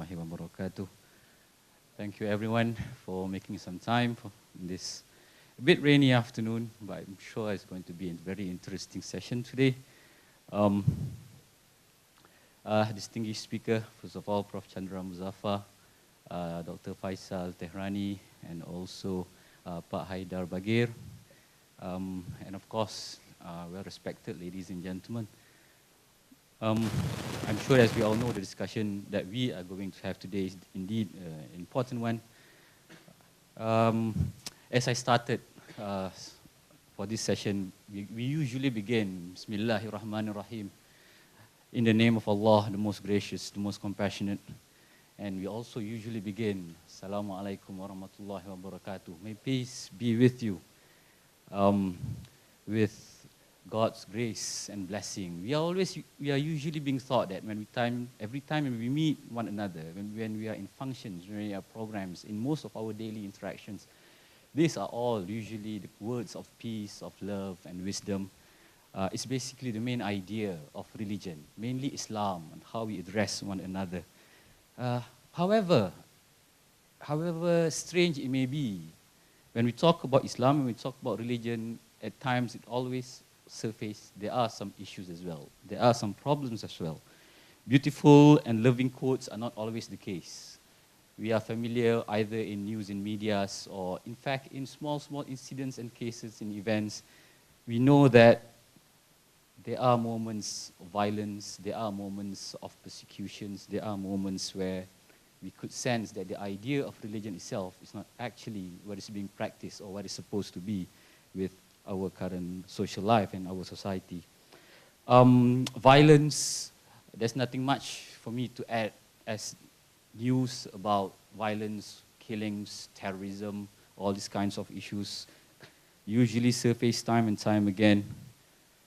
warahmatullahi wabarakatuh. Thank you everyone for making some time for this a bit rainy afternoon, but I'm sure it's going to be a very interesting session today. Distinguished speaker, first of all, Prof. Chandra Muzaffar, Dr. Faizal Tehrani, and also Pak Haidar Bagir, and of course, well-respected ladies and gentlemen. I'm sure, as we all know, the discussion that we are going to have today is indeed an important one. As I started for this session, we usually begin, Bismillahirrahmanirrahim, in the name of Allah, the most gracious, the most compassionate. And we also usually begin, Assalamu alaikum warahmatullahi wabarakatuh. May peace be with you. With God's grace and blessing. We are usually being taught that every time when we meet one another, when we are in functions, when we are programs, in most of our daily interactions, these are all usually the words of peace, of love and wisdom. It's basically the main idea of religion, mainly Islam, and how we address one another. However strange it may be, when we talk about Islam, when we talk about religion, at times it always surface, there are some issues as well. There are some problems as well. Beautiful and loving quotes are not always the case. We are familiar either in news and medias or in fact in small incidents and cases in events. We know that there are moments of violence, there are moments of persecutions, there are moments where we could sense that the idea of religion itself is not actually what is being practiced or what is supposed to be with our current social life and our society. Violence, there's nothing much for me to add as news about violence, killings, terrorism, all these kinds of issues usually surface time and time again.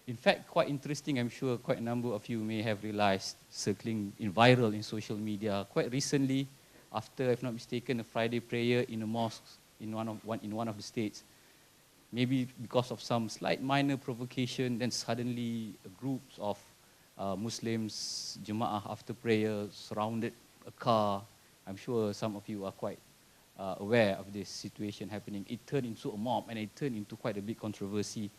In fact, quite interesting, I'm sure quite a number of you may have realized, circling viral in social media quite recently, after, if not mistaken, a Friday prayer in a mosque in one of the states. Maybe because of some slight minor provocation, then suddenly groups of Muslims, Jama'ah, after prayer, surrounded a car. I'm sure some of you are quite aware of this situation happening. It turned into a mob, and it turned into quite a big controversy.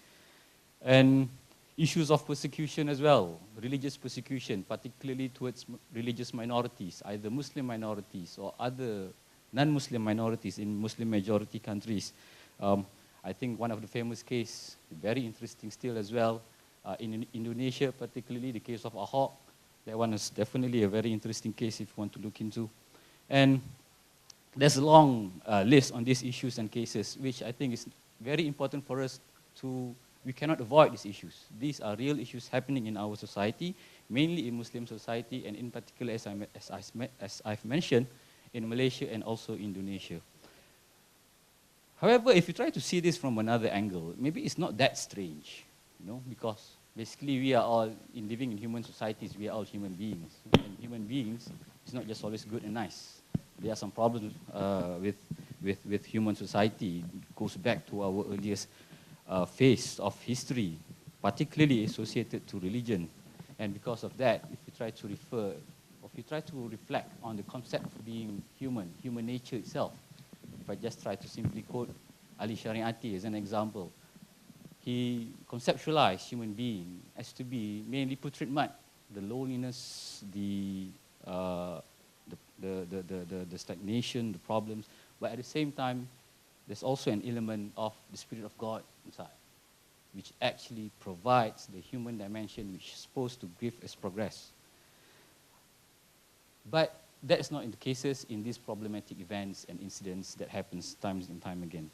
And issues of persecution as well, religious persecution, particularly towards religious minorities, either Muslim minorities or other non-Muslim minorities in Muslim-majority countries. I think one of the famous cases, very interesting still as well, in Indonesia, particularly the case of Ahok. That one is definitely a very interesting case if you want to look into. And there's a long list on these issues and cases, which I think is very important for us to, we cannot avoid these issues. These are real issues happening in our society, mainly in Muslim society, and in particular, as I've mentioned, in Malaysia and also Indonesia. However, if you try to see this from another angle, maybe it's not that strange, because basically we are all, in living in human societies, we are all human beings. And human beings is not just always good and nice. There are some problems with human society. It goes back to our earliest phase of history, particularly associated to religion. And because of that, if you try to reflect on the concept of being human nature itself, if I just try to simply quote Ali Shariati as an example, he conceptualized human being as to be mainly portrayed, the loneliness, the stagnation, the problems, but at the same time, there's also an element of the Spirit of God inside, which actually provides the human dimension which is supposed to give us progress. But that is not in the cases in these problematic events and incidents that happens times and time again.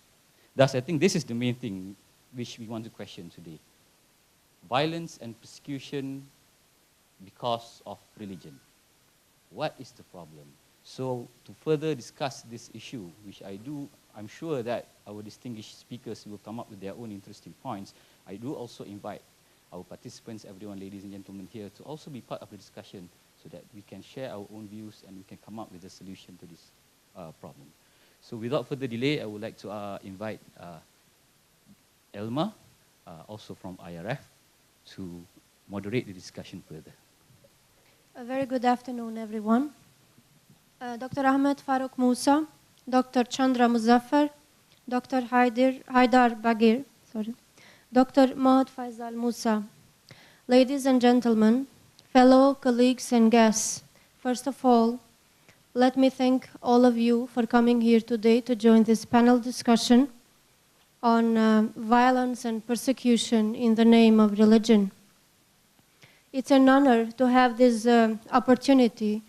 Thus, I think this is the main thing which we want to question today. Violence and persecution because of religion. What is the problem? So, to further discuss this issue, which I'm sure that our distinguished speakers will come up with their own interesting points. I do also invite our participants, everyone, ladies and gentlemen here, to also be part of the discussion, so that we can share our own views and we can come up with a solution to this problem. So without further delay, I would like to invite Elma, also from IRF, to moderate the discussion further. A very good afternoon, everyone. Dr. Ahmed Farooq Musa, Dr. Chandra Muzaffar, Dr. Haidar Bagir, Dr. Mohd Faizal Musa. Ladies and gentlemen, fellow colleagues and guests, first of all, let me thank all of you for coming here today to join this panel discussion on violence and persecution in the name of religion. It's an honor to have this opportunity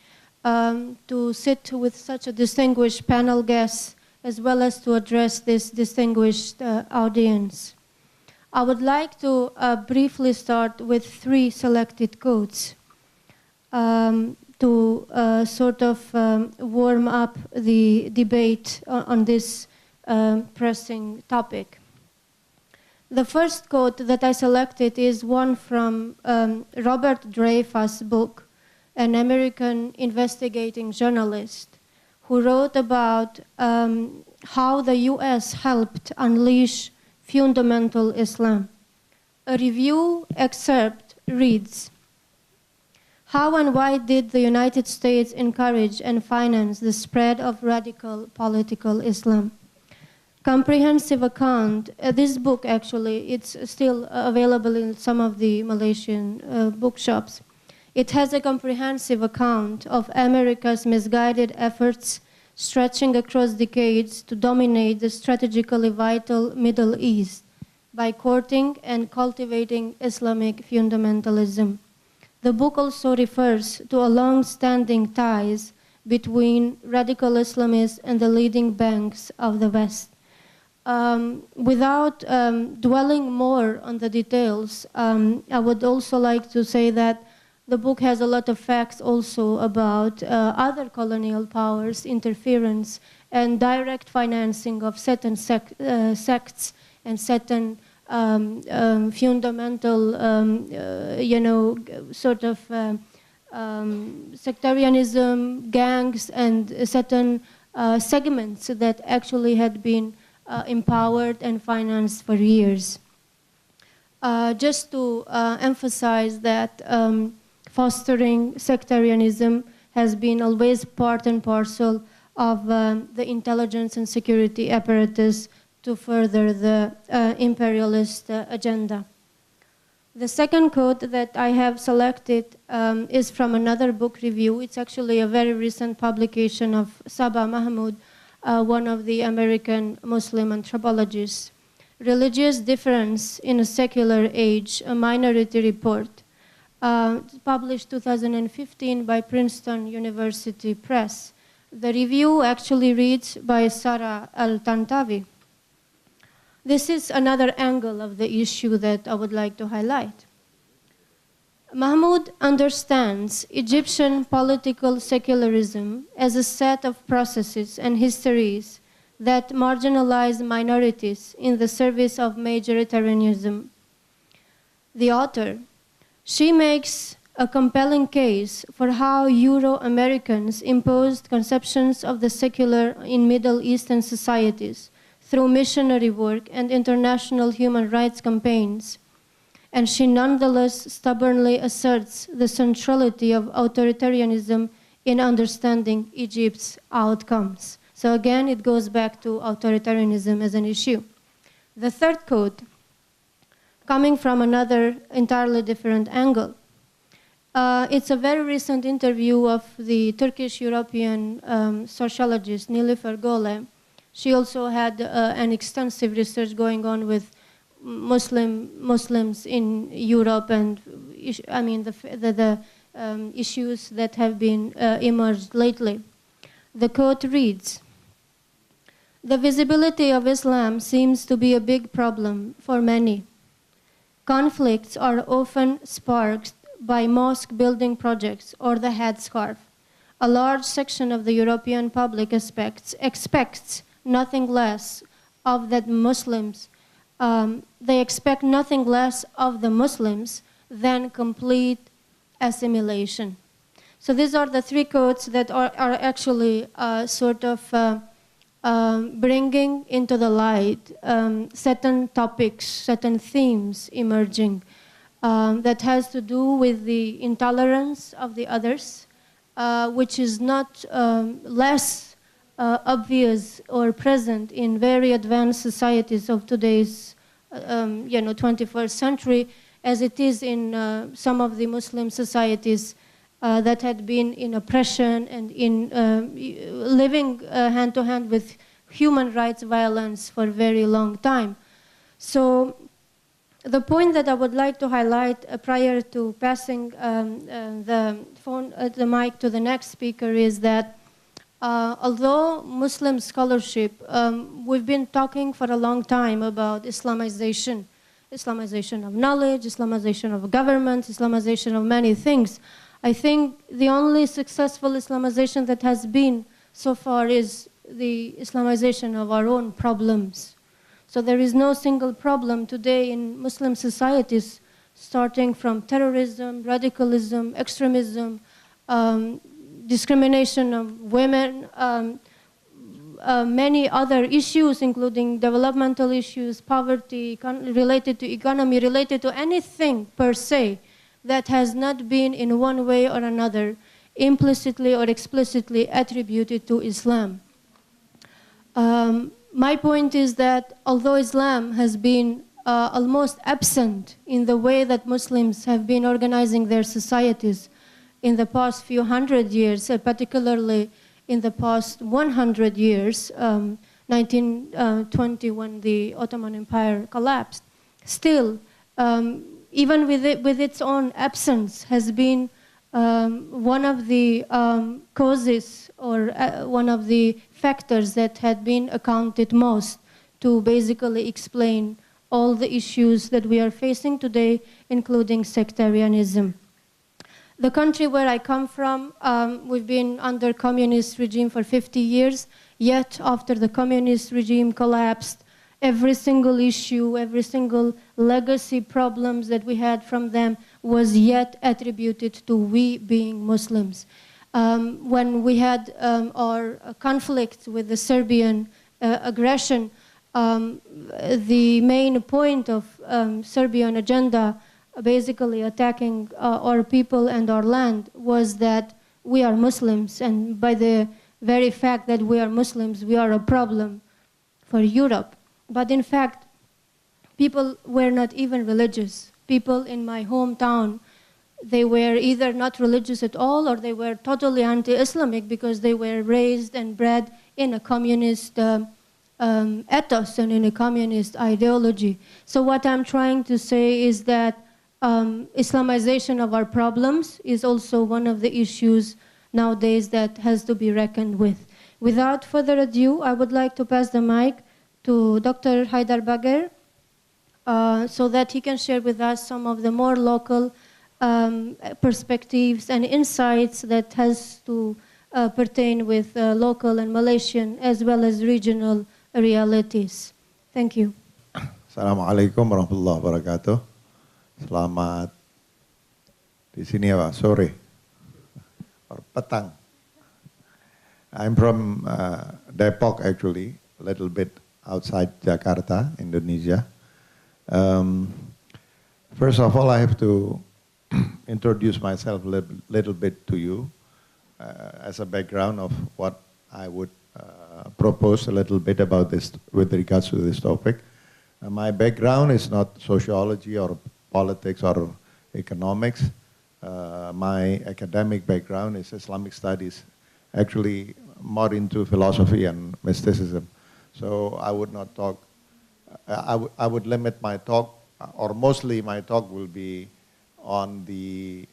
to sit with such a distinguished panel guest, as well as to address this distinguished audience. I would like to briefly start with 3 selected quotes to sort of warm up the debate on this pressing topic. The first quote that I selected is one from Robert Dreyfuss' book, an American investigating journalist, who wrote about how the US helped unleash fundamental Islam. A review excerpt reads, "How and why did the United States encourage and finance the spread of radical political Islam?" Comprehensive account, this book actually, it's still available in some of the Malaysian bookshops. It has a comprehensive account of America's misguided efforts stretching across decades to dominate the strategically vital Middle East by courting and cultivating Islamic fundamentalism. The book also refers to a long-standing ties between radical Islamists and the leading banks of the West. Without dwelling more on the details, I would also like to say that the book has a lot of facts also about other colonial powers' interference and direct financing of certain sects and certain fundamental, sort of sectarianism, gangs, and certain segments that actually had been empowered and financed for years. Just to emphasize that fostering sectarianism has been always part and parcel of the intelligence and security apparatus to further the imperialist agenda. The second quote that I have selected is from another book review. It's actually a very recent publication of Sabah Mahmood, one of the American Muslim anthropologists. Religious Difference in a Secular Age, a Minority Report, published 2015 by Princeton University Press. The review actually reads by Sarah Al-Tantawi. This is another angle of the issue that I would like to highlight. Mahmoud understands Egyptian political secularism as a set of processes and histories that marginalize minorities in the service of majoritarianism. The author, she makes a compelling case for how Euro-Americans imposed conceptions of the secular in Middle Eastern societies through missionary work and international human rights campaigns. And she nonetheless stubbornly asserts the centrality of authoritarianism in understanding Egypt's outcomes. So again, it goes back to authoritarianism as an issue. The third quote, coming from another entirely different angle. It's a very recent interview of the Turkish-European sociologist Nilüfer Gole. She also had an extensive research going on with Muslims in Europe and the issues that have been emerged lately. The quote reads, "The visibility of Islam seems to be a big problem for many. Conflicts are often sparked by mosque building projects or the headscarf. A large section of the European public expects nothing less of the Muslims. They expect nothing less of the Muslims than complete assimilation." So these are the 3 quotes that are actually sort of bringing into the light certain topics, certain themes emerging that has to do with the intolerance of the others, which is not less obvious or present in very advanced societies of today's 21st century, as it is in some of the Muslim societies that had been in oppression and in living hand to hand with human rights violence for a very long time. So the point that I would like to highlight prior to passing the mic to the next speaker is that although Muslim scholarship, we've been talking for a long time about Islamization of knowledge, Islamization of government, Islamization of many things. I think the only successful Islamization that has been so far is the Islamization of our own problems. So there is no single problem today in Muslim societies, starting from terrorism, radicalism, extremism, discrimination of women, many other issues, including developmental issues, poverty, related to economy, related to anything per se, that has not been in one way or another implicitly or explicitly attributed to Islam. My point is that although Islam has been almost absent in the way that Muslims have been organizing their societies in the past few hundred years, particularly in the past 100 years, 1920 when the Ottoman Empire collapsed, still, even with its own absence, has been one of the causes or one of the factors that had been accounted most to basically explain all the issues that we are facing today, including sectarianism. The country where I come from, we've been under communist regime for 50 years, yet after the communist regime collapsed, every single issue, every single legacy problems that we had from them was yet attributed to we being Muslims. When we had our conflict with the Serbian aggression, the main point of Serbian agenda, basically attacking our people and our land, was that we are Muslims, and by the very fact that we are Muslims, we are a problem for Europe. But in fact, people were not even religious. People in my hometown, they were either not religious at all or they were totally anti-Islamic because they were raised and bred in a communist ethos and in a communist ideology. So what I'm trying to say is that Islamization of our problems is also one of the issues nowadays that has to be reckoned with. Without further ado, I would like to pass the mic to Dr. Haidar Bagir so that he can share with us some of the more local perspectives and insights that has to pertain with local and Malaysian as well as regional realities. Thank you. Assalamualaikum warahmatullahi wabarakatuh. Selamat di sini ya Pak, sore or petang. I'm from Depok actually, a little bit outside Jakarta, Indonesia. First of all, I have to introduce myself a little bit to you as a background of what I would propose a little bit about this with regards to this topic. My background is not sociology or politics or economics. My academic background is Islamic studies, actually more into philosophy and mysticism. So I would not talk, I would limit my talk, or mostly my talk will be on the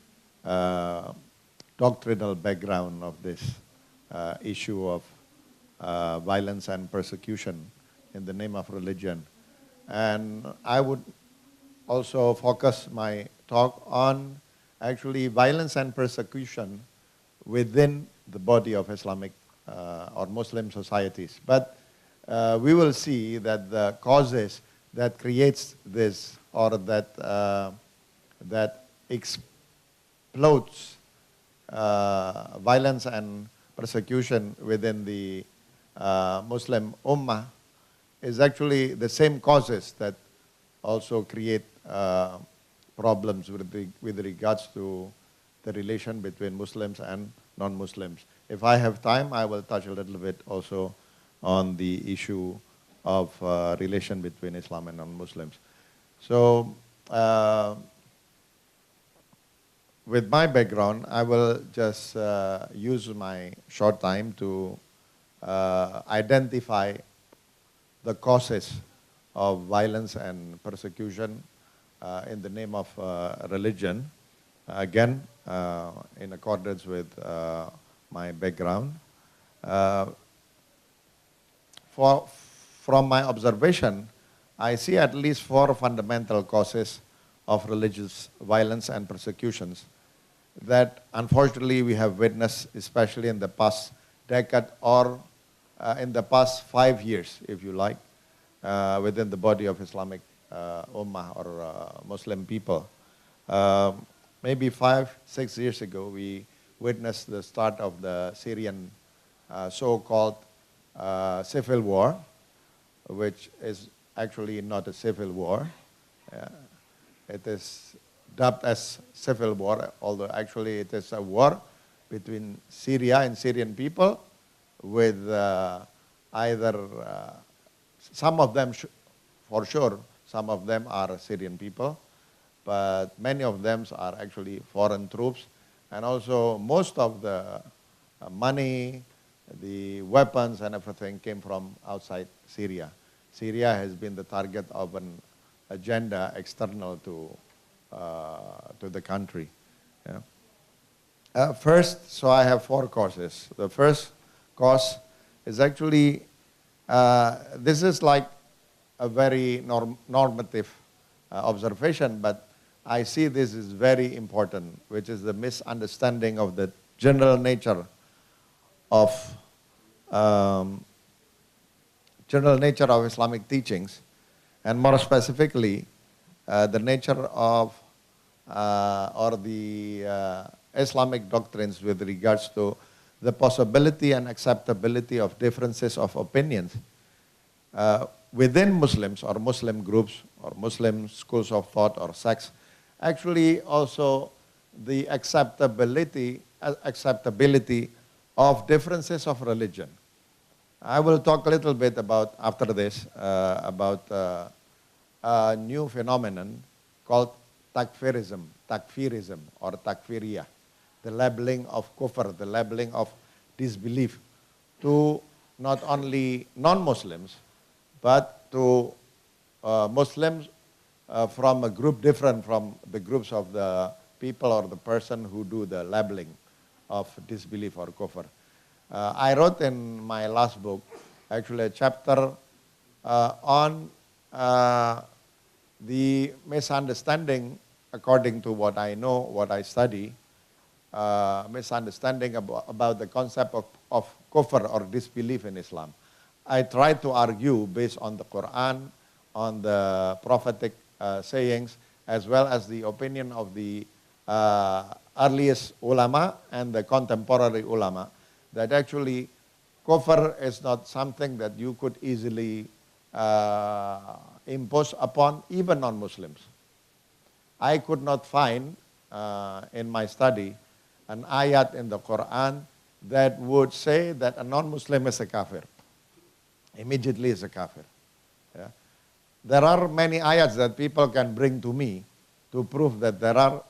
doctrinal background of this issue of violence and persecution in the name of religion. And I would also focus my talk on actually violence and persecution within the body of Islamic or Muslim societies. But we will see that the causes that creates this or that that explodes violence and persecution within the Muslim Ummah is actually the same causes that also create problems with regards to the relation between Muslims and non-Muslims. If I have time, I will touch a little bit also on the issue of relation between Islam and non-Muslims. So, with my background, I will just use my short time to identify the causes of violence and persecution in the name of religion. Again, in accordance with my background. From my observation, I see at least 4 fundamental causes of religious violence and persecutions that unfortunately we have witnessed, especially in the past decade or in the past 5 years, if you like, within the body of Islamic Ummah or Muslim people. Maybe 5-6 years ago, we witnessed the start of the Syrian so-called civil war, which is actually not a civil war. It is dubbed as civil war, although actually it is a war between Syria and Syrian people with either, some of them for sure, some of them are Syrian people, but many of them are actually foreign troops, and also most of the money, the weapons and everything came from outside Syria. Syria has been the target of an agenda external to the country. Yeah. First, so I have 4 causes. The first cause is actually, this is like a very normative observation, but I see this is very important, which is the misunderstanding of the general nature of Islamic teachings, and more specifically, the nature of or the Islamic doctrines with regards to the possibility and acceptability of differences of opinions within Muslims or Muslim groups or Muslim schools of thought or sects. Actually, also the acceptability of differences of religion. I will talk a little bit about, after this, about a new phenomenon called takfirism or takfiriyah, the labeling of kufr, the labeling of disbelief to not only non-Muslims, but to Muslims from a group different from the groups of the people or the person who do the labeling of disbelief or kufr. I wrote in my last book, actually a chapter on the misunderstanding, according to what I know, what I study, misunderstanding about the concept of kufr or disbelief in Islam. I try to argue based on the Quran, on the prophetic sayings, as well as the opinion of the earliest ulama and the contemporary ulama, that actually kufr is not something that you could easily impose upon even non-Muslims. I could not find in my study an ayat in the Quran that would say that a non-Muslim is a kafir. Immediately is a kafir. Yeah. There are many ayats that people can bring to me to prove that there are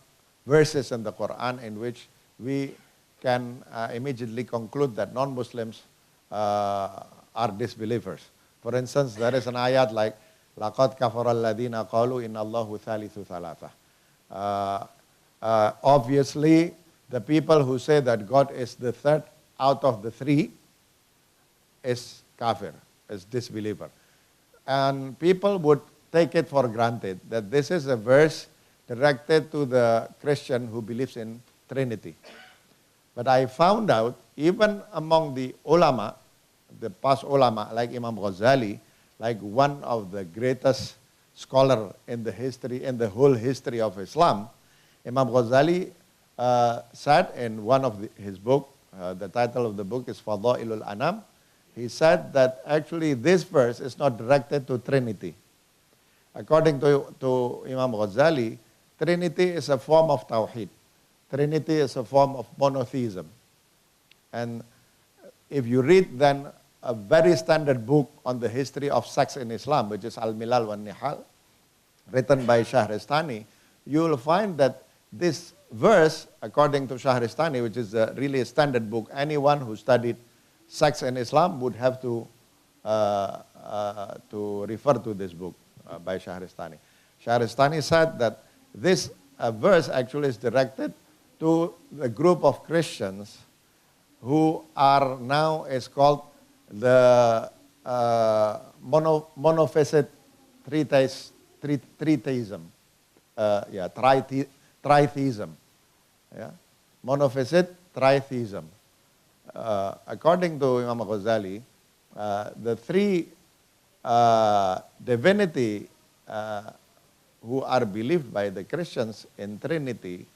verses in the Quran in which we can immediately conclude that non-Muslims are disbelievers. For instance, there is an ayat like, لَقَدْ كَفَرَ الَّذِينَ قَالُوا إِنَّ اللَّهُ ثَالِثُ ثَلَاثَةٍ. Obviously, the people who say that God is the third out of the 3 is kafir, is disbeliever. And people would take it for granted that this is a verse directed to the Christian who believes in Trinity. But I found out, even among the ulama, the past ulama, like Imam Ghazali, like one of the greatest scholar in the history, in the whole history of Islam, Imam Ghazali said in one of his book, the title of the book is Fadailul Anam, he said that actually this verse is not directed to Trinity. According to Imam Ghazali, Trinity is a form of Tawheed. Trinity is a form of monotheism. And if you read then a very standard book on the history of sex in Islam, which is Al-Milal wa Nihal, written by Shahristani, you will find that this verse, according to Shahristani, which is really a standard book, anyone who studied sex in Islam would have to refer to this book by Shahristani. Shahristani said that this verse actually is directed to the group of Christians who are now is called the monophysite tritheism. Tritheism. Yeah? Monophysite tritheism. According to Imam Ghazali, the three divinity who are believed by the Christians in Trinity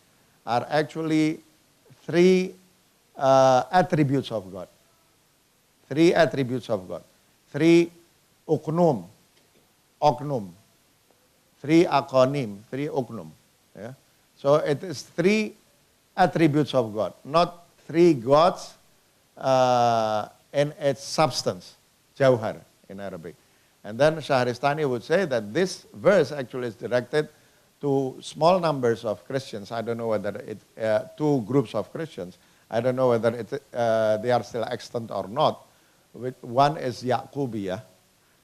are actually three attributes of God. Three attributes of God. Three oknum, three akonim, three oknum. Yeah? So it is three attributes of God, not three gods in its substance, jawhar in Arabic. And then Shahristani would say that this verse actually is directed to small numbers of Christians. I don't know whether it's two groups of Christians. I don't know whether they are still extant or not. One is Yaqubiyah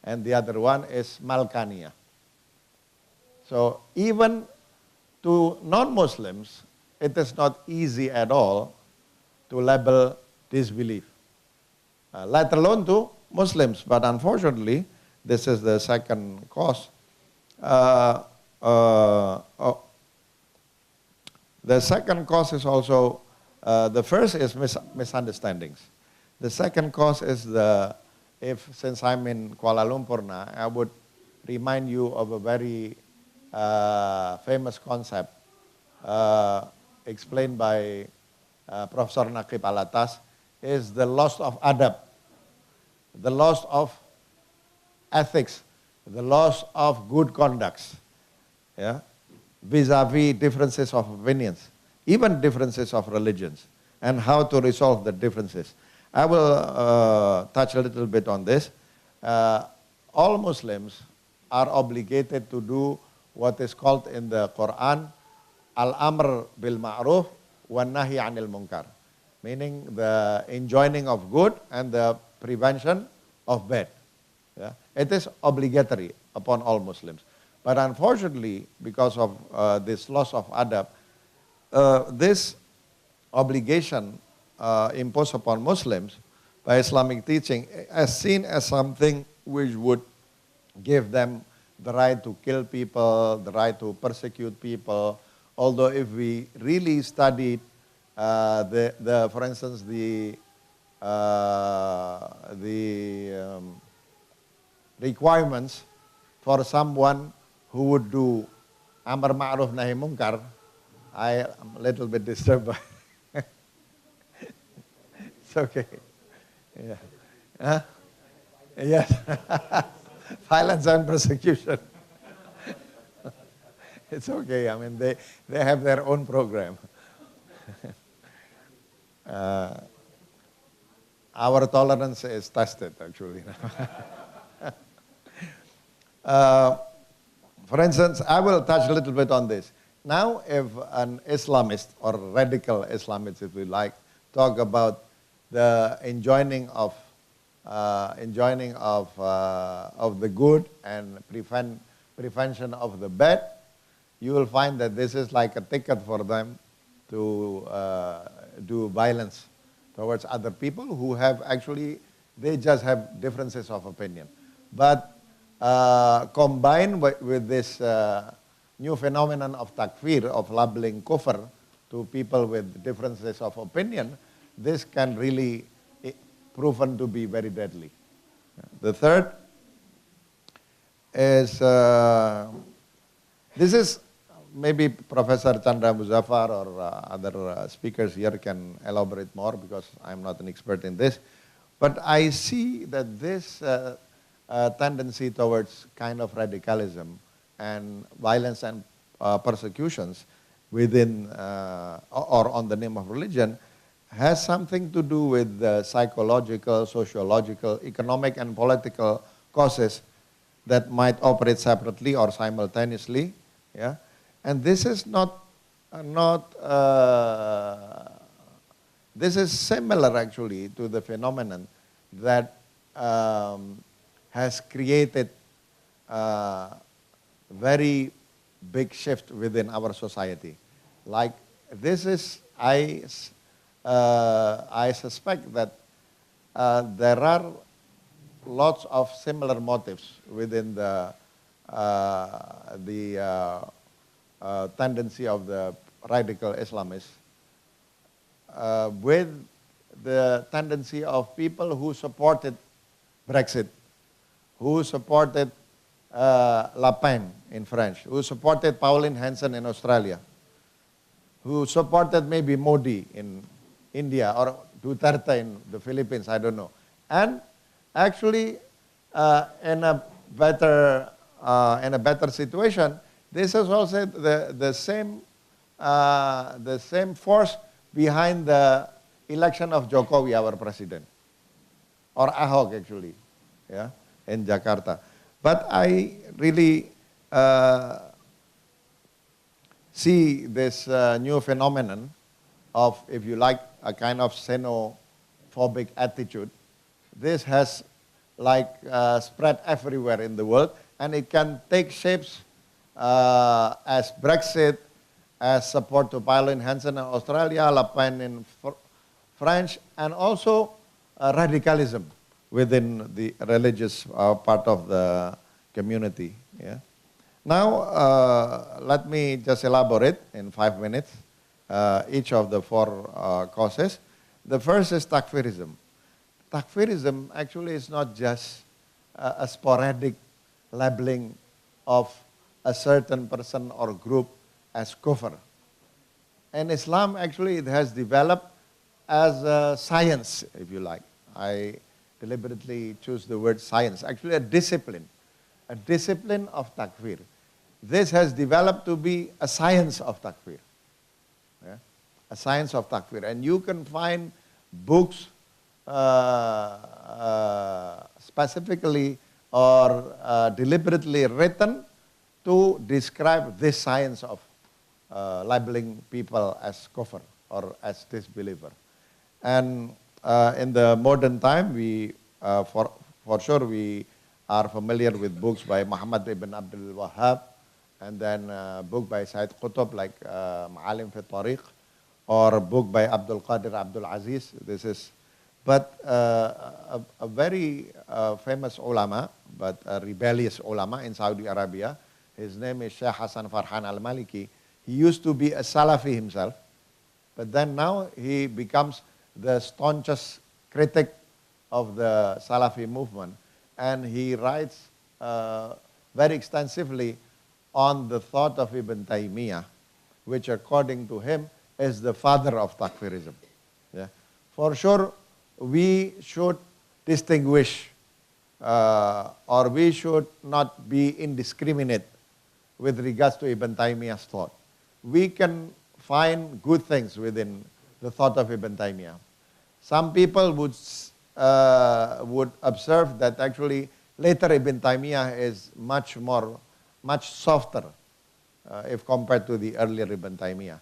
and the other one is Malkaniyah. So even to non-Muslims, it is not easy at all to label disbelief, let alone to Muslims. But unfortunately, this is the second cause. The second cause is also, the first is misunderstandings. The second cause is since I'm in Kuala Lumpur now, I would remind you of a very famous concept explained by Professor Naqib Alatas, is the loss of adab, the loss of ethics, the loss of good conducts, yeah, vis-a-vis differences of opinions, even differences of religions, and how to resolve the differences. I will touch a little bit on this. All Muslims are obligated to do what is called in the Quran, al-amr bil ma'ruf wa nahi anil munkar, meaning the enjoining of good and the prevention of bad. Yeah? It is obligatory upon all Muslims. But unfortunately, because of this loss of adab, this obligation imposed upon Muslims by Islamic teaching is seen as something which would give them the right to kill people, the right to persecute people. Although if we really studied for instance, the requirements for someone who would do amar ma'ruf nahi munkar, I am a little bit disturbed by it's okay. Yeah. Huh? Yes. Violence and persecution. It's okay. I mean, they have their own program. Our tolerance is tested, actually. For instance, I will touch a little bit on this. Now, if an Islamist or radical Islamist, if we like, talk about the enjoining of the good and prevention of the bad, you will find that this is like a ticket for them to do violence towards other people who have actually, they just have differences of opinion. But combined with this new phenomenon of takfir, of labeling kufr to people with differences of opinion, this can really proven to be very deadly. The third is, this is maybe Professor Chandra, Muzaffar or other speakers here can elaborate more because I'm not an expert in this. But I see that this tendency towards kind of radicalism and violence and persecutions within or on the name of religion has something to do with the psychological, sociological, economic, and political causes that might operate separately or simultaneously. Yeah? And this is this is similar actually to the phenomenon that has created very big shift within our society. Like this is, I suspect that there are lots of similar motives within the tendency of the radical Islamists with the tendency of people who supported Brexit, who supported Le Pen in French, who supported Pauline Hanson in Australia, who supported maybe Modi in India or Duterte in the Philippines, I don't know. And actually, in a better situation, this is also the same force behind the election of Jokowi, our president, or Ahok actually, yeah, in Jakarta. But I really see this new phenomenon of, if you like, a kind of xenophobic attitude. This has spread everywhere in the world, and it can take shapes as Brexit, as support to Pauline Hanson in Australia, Le Pen in French, and also radicalism within the religious part of the community. Yeah. Now, let me just elaborate in 5 minutes each of the 4 causes. The first is takfirism. Takfirism actually is not just a sporadic labeling of a certain person or group as kufr. In Islam, actually, it has developed as a science, if you like. I deliberately choose the word science. Actually, a discipline of takfir. This has developed to be a science of takfir. Yeah? A science of takfir. And you can find books specifically or deliberately written to describe this science of labeling people as kufr or as disbeliever. And in the modern time, we, for sure, we are familiar with books by Muhammad ibn Abdul Wahhab, and then a book by Sayyid Qutb like Ma'alim fi Tariq, or a book by Abdul Qadir Abdul Aziz. This is, but a very famous ulama, but a rebellious ulama in Saudi Arabia. His name is Sheikh Hassan Farhan al-Maliki. He used to be a Salafi himself, but then now he becomes the staunchest critic of the Salafi movement, and he writes very extensively on the thought of Ibn Taymiyyah, which according to him is the father of takfirism. Yeah. For sure, we should distinguish or we should not be indiscriminate with regards to Ibn Taymiyyah's thought. We can find good things within the thought of Ibn Taymiyyah. Some people would observe that actually later Ibn Taymiyyah is much softer if compared to the earlier Ibn Taymiyyah.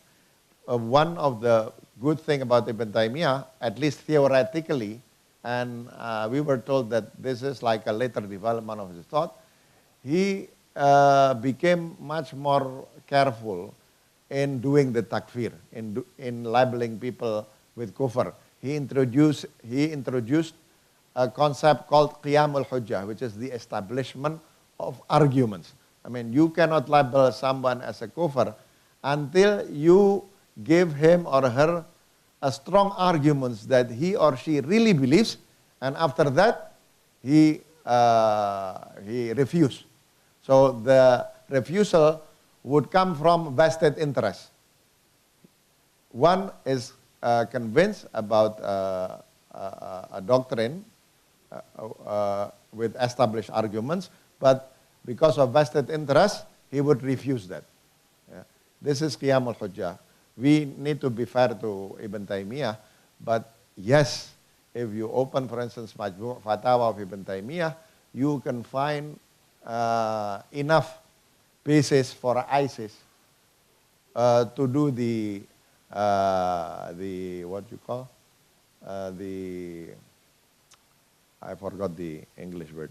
One of the good thing about Ibn Taymiyyah, at least theoretically, and we were told that this is like a later development of his thought, he became much more careful in doing the takfir, in labeling people with kufr. He introduced a concept called qiyam al-hujjah, which is the establishment of arguments. I mean, you cannot label someone as a kufr until you give him or her a strong arguments that he or she really believes, and after that, he refused. So the refusal would come from vested interest. One is convinced about a doctrine with established arguments, but because of vested interest, he would refuse that. Yeah. This is qiyam al-hujjah. We need to be fair to Ibn Taymiyyah. But yes, if you open, for instance, Majmu' Fatawa of Ibn Taymiyyah, you can find enough basis for ISIS to do the what you call, I forgot the English word,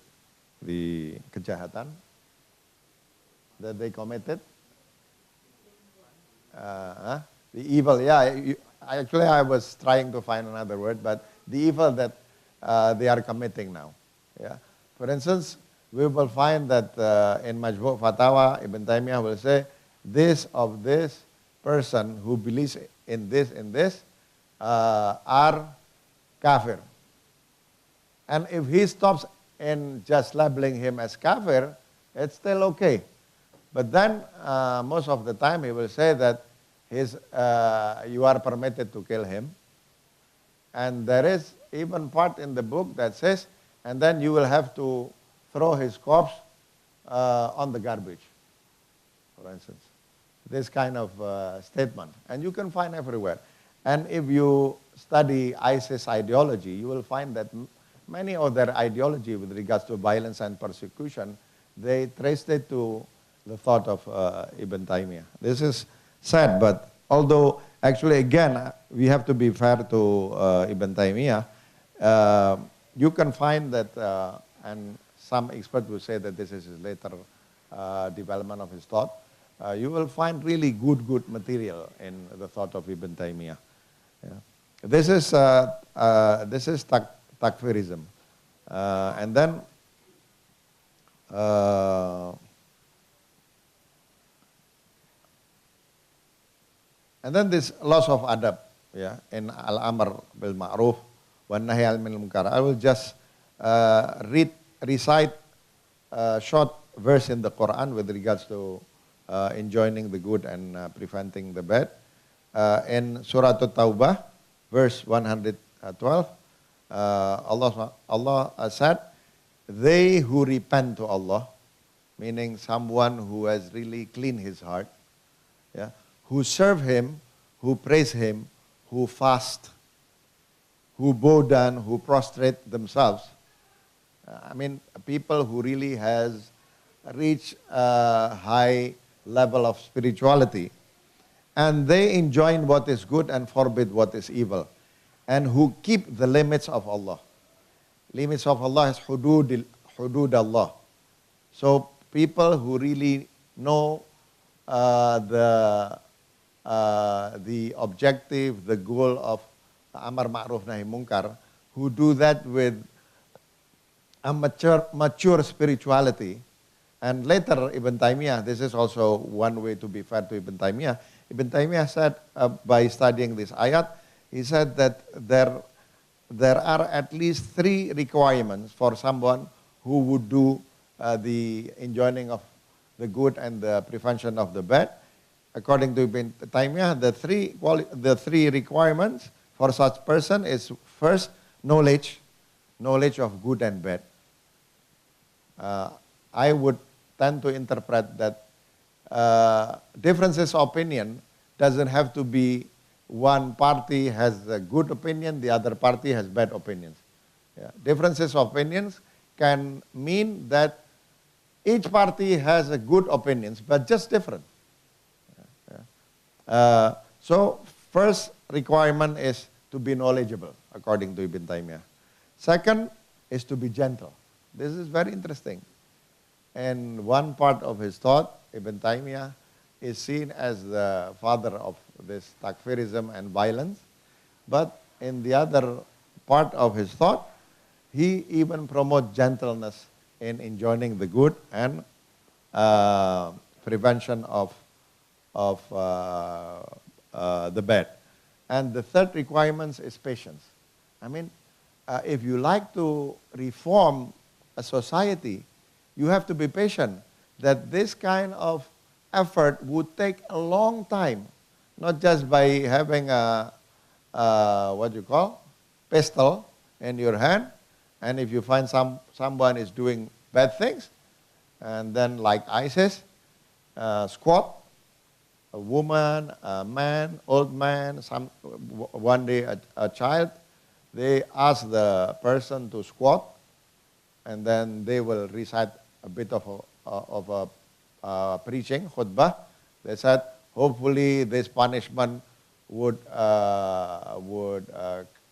the kejahatan that they committed. The evil, yeah. Actually, I was trying to find another word, but the evil that they are committing now. Yeah. For instance, we will find that in Majmu' Fatawa, Ibn Taymiyyah will say, this person who believes in this, are kafir. And if he stops in just labeling him as kafir, it's still okay. But then, most of the time, he will say that you are permitted to kill him. And there is even part in the book that says, and then you will have to throw his corpse on the garbage, for instance. This kind of statement. And you can find everywhere. And if you study ISIS ideology, you will find that many of their ideology with regards to violence and persecution, they traced it to the thought of Ibn Taymiyyah. This is sad, but although actually again, we have to be fair to Ibn Taymiyyah, you can find that, and some experts will say that this is his later development of his thought, you will find really good material in the thought of Ibn Taymiyyah. Yeah. This is takfirism. And then this loss of adab, yeah, in Al-Amr bil Ma'ruf wa Nahy anil Munkar. I will just recite a short verse in the Quran with regards to enjoining the good and preventing the bad. In Surah At-Tawbah, verse 112, Allah said, they who repent to Allah, meaning someone who has really cleaned his heart, yeah, who serve Him, who praise Him, who fast, who bow down, who prostrate themselves. I mean, people who really has reached a high level of spirituality, and they enjoin what is good and forbid what is evil, and who keep the limits of Allah. Limits of Allah is hudud Allah. So people who really know the objective, the goal of Amar Ma'ruf Nahi Munkar, who do that with a mature spirituality. And later Ibn Taymiyyah, this is also one way to be fair to Ibn Taymiyyah. Ibn Taymiyyah said, by studying this ayat, he said that there are at least 3 requirements for someone who would do the enjoining of the good and the prevention of the bad. According to Ibn Taymiyyah, the three requirements for such person is first, knowledge of good and bad. I would tend to interpret that differences of opinion doesn't have to be one party has a good opinion, the other party has bad opinions. Yeah. Differences of opinions can mean that each party has a good opinions, but just different. So first requirement is to be knowledgeable, according to Ibn Taymiyyah. Second is to be gentle. This is very interesting. And one part of his thought, Ibn Taymiyyah is seen as the father of this takfirism and violence. But in the other part of his thought, he even promotes gentleness in enjoining the good and prevention of the bad. And the third requirement is patience. I mean, if you like to reform a society, you have to be patient. That this kind of effort would take a long time, not just by having a pistol in your hand, and if you find someone is doing bad things, and then like ISIS, squat, a woman, a man, old man, one day a child, they ask the person to squat, and then they will recite a bit of a preaching, khutbah. They said, hopefully this punishment would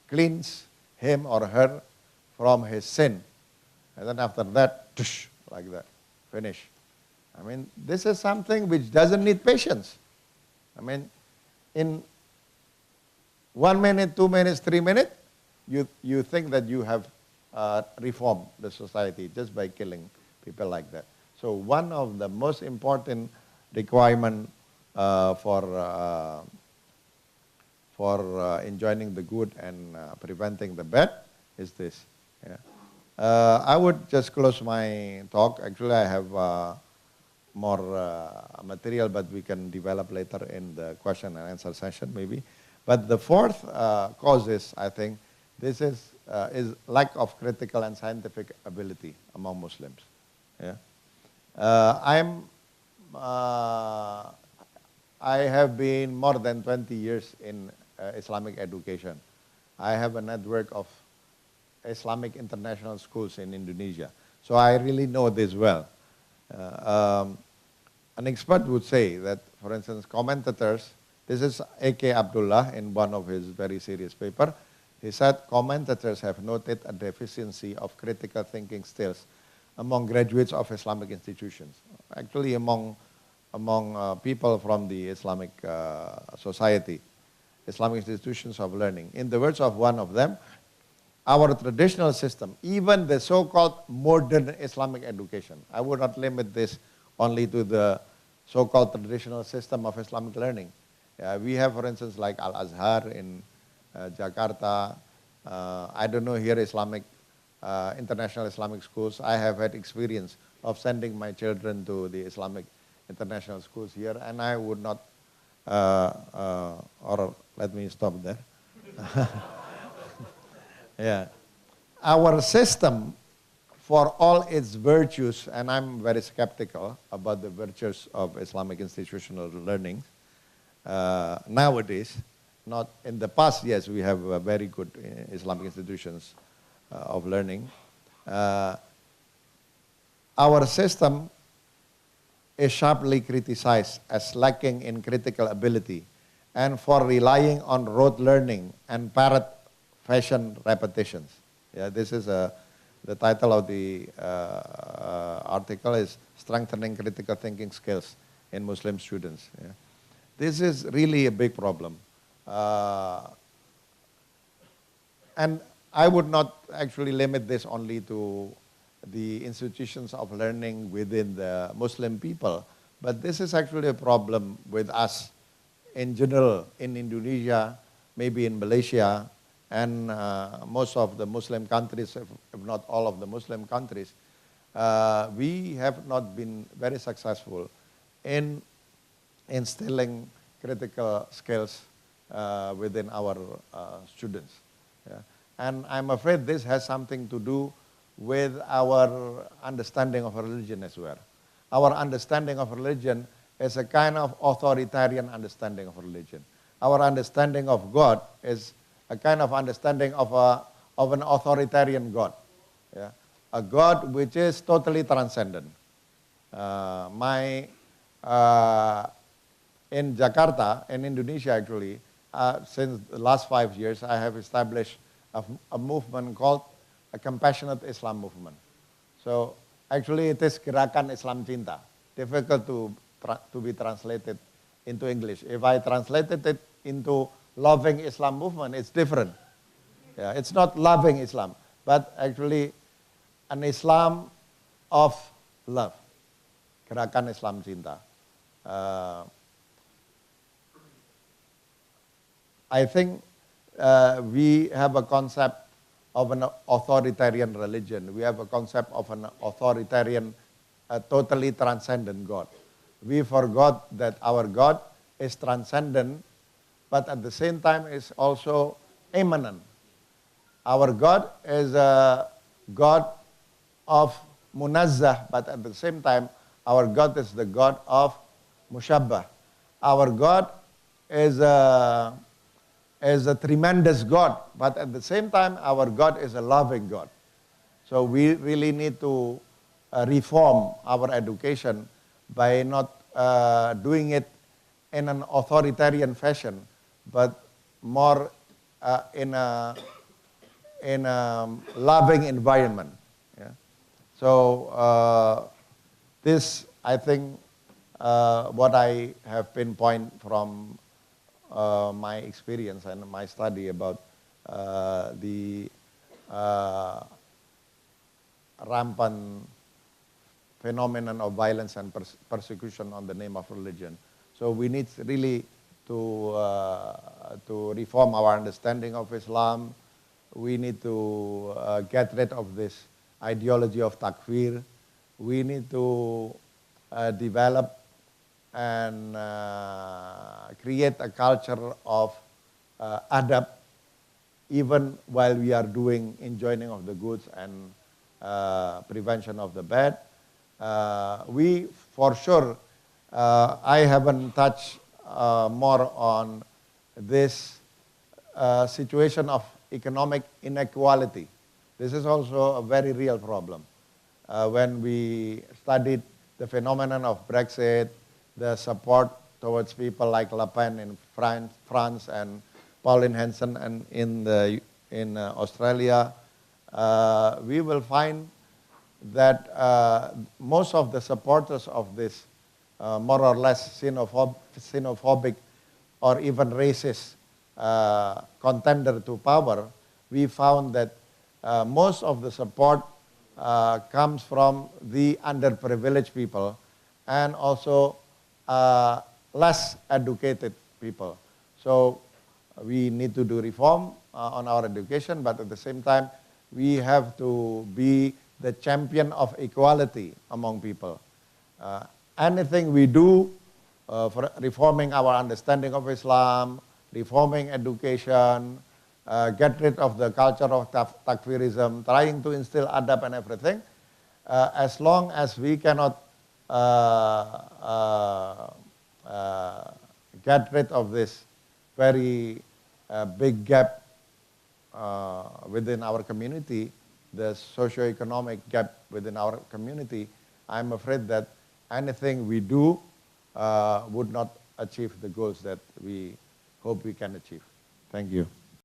cleanse him or her from his sin. And then after that, tush, like that, finish. I mean, this is something which doesn't need patience. I mean, in 1 minute, 2 minutes, 3 minutes, you think that you have reformed the society just by killing people like that. So one of the most important requirement for enjoining the good and preventing the bad is this. Yeah. I would just close my talk. Actually, I have more material, but we can develop later in the question and answer session maybe. But the fourth cause is, I think, this is lack of critical and scientific ability among Muslims. Yeah. I have been more than 20 years in Islamic education. I have a network of Islamic international schools in Indonesia. So I really know this well. An expert would say that, for instance, commentators, this is A.K. Abdullah in one of his very serious paper, he said commentators have noted a deficiency of critical thinking skills among graduates of Islamic institutions. Actually among people from the Islamic society, Islamic institutions of learning. In the words of one of them, our traditional system, even the so-called modern Islamic education, I would not limit this only to the so-called traditional system of Islamic learning. We have, for instance, like Al-Azhar in Jakarta. I don't know here international Islamic schools. I have had experience of sending my children to the Islamic international schools here, and I would not, or let me stop there. Yeah. Our system, for all its virtues, and I'm very skeptical about the virtues of Islamic institutional learning nowadays, not in the past, yes, we have very good Islamic institutions of learning. Our system is sharply criticized as lacking in critical ability and for relying on rote learning and parrot fashion repetitions. Yeah, this is the title of the article is Strengthening Critical Thinking Skills in Muslim Students. Yeah. This is really a big problem. And I would not actually limit this only to the institutions of learning within the Muslim people, but this is actually a problem with us in general in Indonesia, maybe in Malaysia, and most of the Muslim countries, if not all of the Muslim countries. We have not been very successful in instilling critical skills within our students. Yeah. And I'm afraid this has something to do with our understanding of religion as well. Our understanding of religion is a kind of authoritarian understanding of religion. Our understanding of God is a kind of understanding of an authoritarian God. Yeah? A God which is totally transcendent. In Jakarta, in Indonesia actually, since the last 5 years, I have established a movement called a compassionate Islam movement. So actually it is Gerakan Islam Cinta. Difficult to be translated into English. If I translated it into loving Islam movement, it's different. Yeah, it's not loving Islam, but actually an Islam of love. Gerakan Islam Cinta. I think we have a concept of an authoritarian religion. We have a concept of an authoritarian, totally transcendent God. We forgot that our God is transcendent, but at the same time is also immanent. Our God is a God of munazzah, but at the same time, our God is the God of mushabbah. our God is a tremendous God, but at the same time, our God is a loving God. So we really need to reform our education by not doing it in an authoritarian fashion, but more in a loving environment. Yeah? So this, I think, what I have pinpointed from my experience and my study about the rampant phenomenon of violence and persecution on the name of religion. So we need really to reform our understanding of Islam. We need to get rid of this ideology of takfir. We need to develop and create a culture of adab, even while we are doing enjoining of the goods and prevention of the bad. We, for sure, I haven't touched more on this situation of economic inequality. This is also a very real problem. When we studied the phenomenon of Brexit, the support towards people like Le Pen in France and Pauline Hanson and in Australia, we will find that most of the supporters of this more or less xenophobic or even racist contender to power, we found that most of the support comes from the underprivileged people and also less educated people. So we need to do reform on our education, but at the same time, we have to be the champion of equality among people. Anything we do for reforming our understanding of Islam, reforming education, get rid of the culture of takfirism, trying to instill adab and everything, as long as we cannot get rid of this very big gap within our community, the socio-economic gap within our community, I'm afraid that anything we do would not achieve the goals that we hope we can achieve. Thank you.